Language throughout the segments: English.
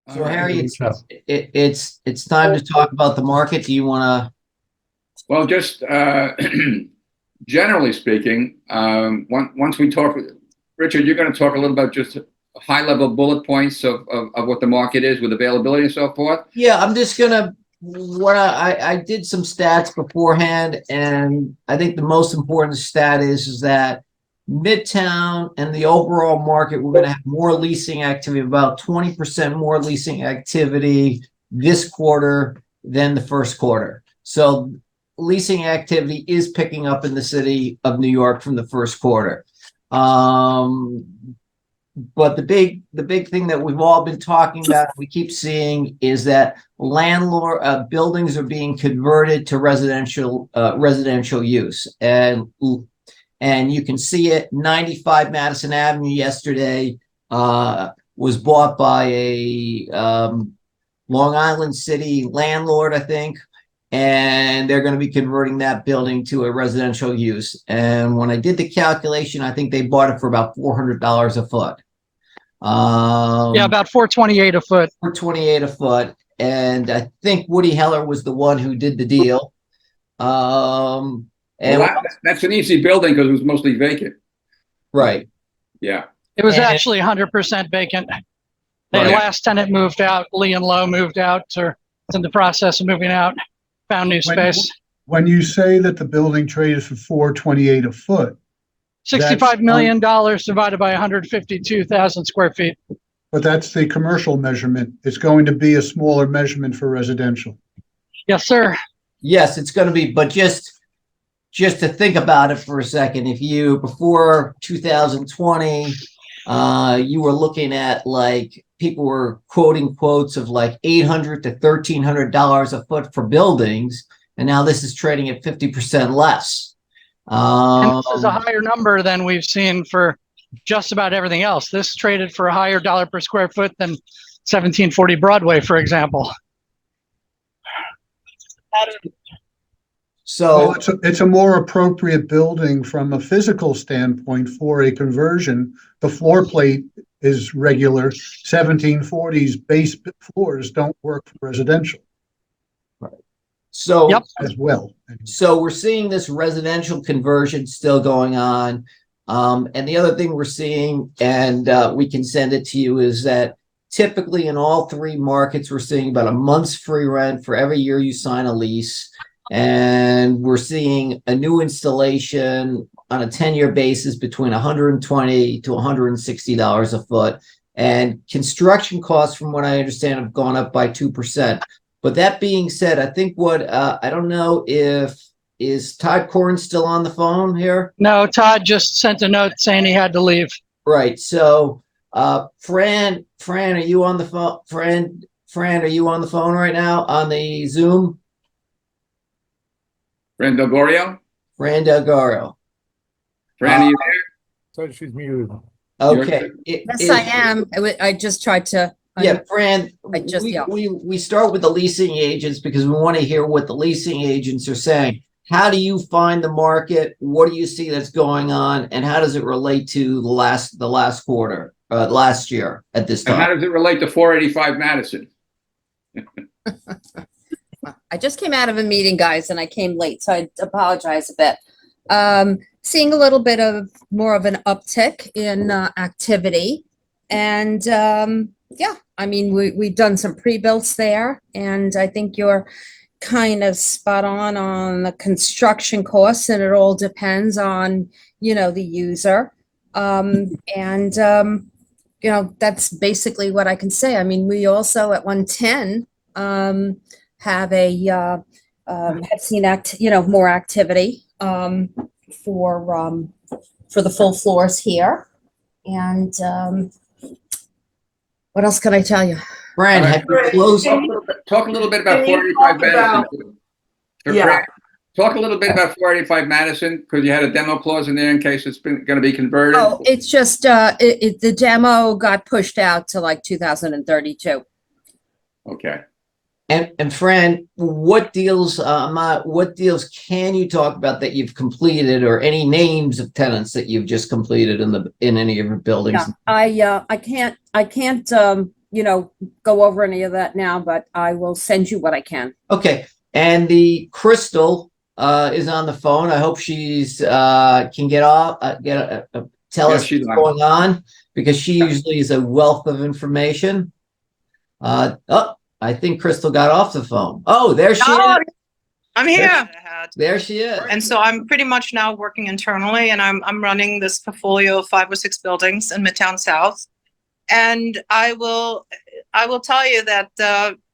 So Harry, it's time to talk about the market. Do you want to? Well, just generally speaking, once we talk, Richard, you're going to talk a little about just high-level bullet points of what the market is with availability and so forth. Yeah, I'm just gonna. What I did some stats beforehand, and I think the most important stat is that Midtown and the overall market, we're going to have more leasing activity, about 20% more leasing activity this quarter than the first quarter. So leasing activity is picking up in the city of New York from the first quarter. But the big thing that we've all been talking about, we keep seeing, is that buildings are being converted to residential use, and you can see it. 95 Madison Avenue yesterday was bought by a Long Island City landlord, I think, and they're going to be converting that building to a residential use. And when I did the calculation, I think they bought it for about $400 a foot. Yeah, about $428 a foot. $428 a foot. And I think Woody Heller was the one who did the deal. And that's an easy building because it was mostly vacant. Right. Yeah. It was actually 100% vacant. The last tenant moved out. Lee and Lowe moved out, or it's in the process of moving out. Found new space. When you say that the building traded for $428 a foot, $65 million divided by 152,000 square feet. But that's the commercial measurement. It's going to be a smaller measurement for residential. Yes, sir. Yes, it's going to be, but just to think about it for a second, if you, before 2020, you were looking at, like, people were quoting quotes of like $800 to $1,300 a foot for buildings, and now this is trading at 50% less. And this is a higher number than we've seen for just about everything else. This traded for a higher dollar per square foot than 1740 Broadway, for example. So well, it's a more appropriate building from a physical standpoint for a conversion. The floor plate is regular. 1740s base floors don't work for residential. Right. So as well. So we're seeing this residential conversion still going on. And the other thing we're seeing, and we can send it to you, is that typically in all three markets, we're seeing about a month's free rent for every year you sign a lease. And we're seeing a new installation on a 10-year basis between $120 to $160 a foot. And construction costs, from what I understand, have gone up by 2%. But that being said, I think I don't know is Todd Corn still on the phone here? No, Todd just sent a note saying he had to leave. Right. So, Fran, are you on the phone? Fran, are you on the phone right now on the Zoom? Fran Delgorio? Fran Delgorio. Fran, are you there? So she's muted. Okay. Yes, I am. I just tried to. Yeah, Fran, we start with the leasing agents because we want to hear what the leasing agents are saying. How do you find the market? What do you see that's going on? And how does it relate to the last quarter, last year at this time? And how does it relate to 485 Madison? I just came out of a meeting, guys, and I came late, so I apologize a bit. Seeing a little bit of more of an uptick in activity. And yeah, I mean, we've done some pre-builts there, and I think you're kind of spot on the construction costs, and it all depends on, the user. That's basically what I can say. I mean, we also at 110 have seen more activity for the full floors here. And what else can I tell you? Fran, have you closed? Talk a little bit about 485 Madison. Yeah. Talk a little bit about 485 Madison, because you had a demo clause in there in case it's going to be converted. Oh, it's just the demo got pushed out to like 2032. Okay. And Fran, what deals can you talk about that you've completed, or any names of tenants that you've just completed in any of your buildings? Yeah, I can't go over any of that now, but I will send you what I can. Okay, and the Crystal is on the phone. I hope she's can get off, tell Yeah, us she's what's going on, because she usually is a wealth of information. Oh, I think Crystal got off the phone. Oh, there she is. I'm here. There she is. And so I'm pretty much now working internally, and I'm running this portfolio of 5 or 6 buildings in Midtown South. And I will tell you that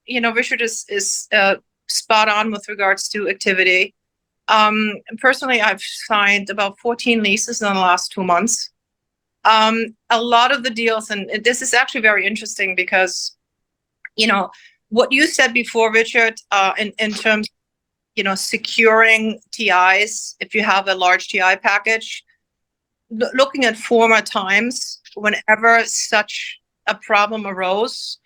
Richard is spot on with regards to activity. Personally, I've signed about 14 leases in the last 2 months. A lot of the deals, and this is actually very interesting because, what you said before, Richard, in terms securing TIs, if you have a large TI package, looking at former times, whenever such a problem arose,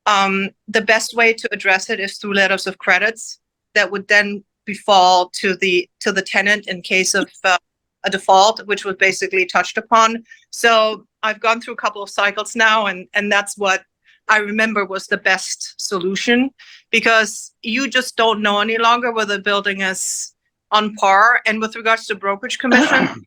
the best way to address it is through letters of credits that would then befall to the tenant in case of a default, which was basically touched upon. So I've gone through a couple of cycles now, and that's what I remember was the best solution, because you just don't know any longer whether the building is on par. And with regards to brokerage commission,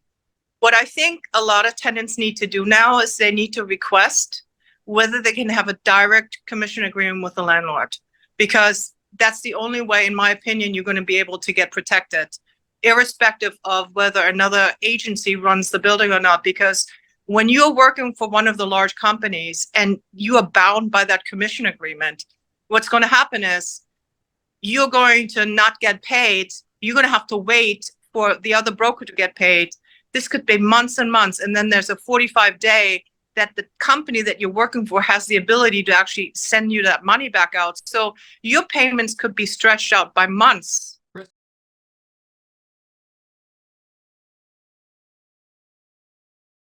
what I think a lot of tenants need to do now is they need to request whether they can have a direct commission agreement with the landlord, because that's the only way, in my opinion, you're going to be able to get protected, irrespective of whether another agency runs the building or not. Because when you're working for one of the large companies and you are bound by that commission agreement, what's going to happen is you're going to not get paid. You're going to have to wait for the other broker to get paid. This could be months and months. And then there's a 45-day that the company that you're working for has the ability to actually send you that money back out. So your payments could be stretched out by months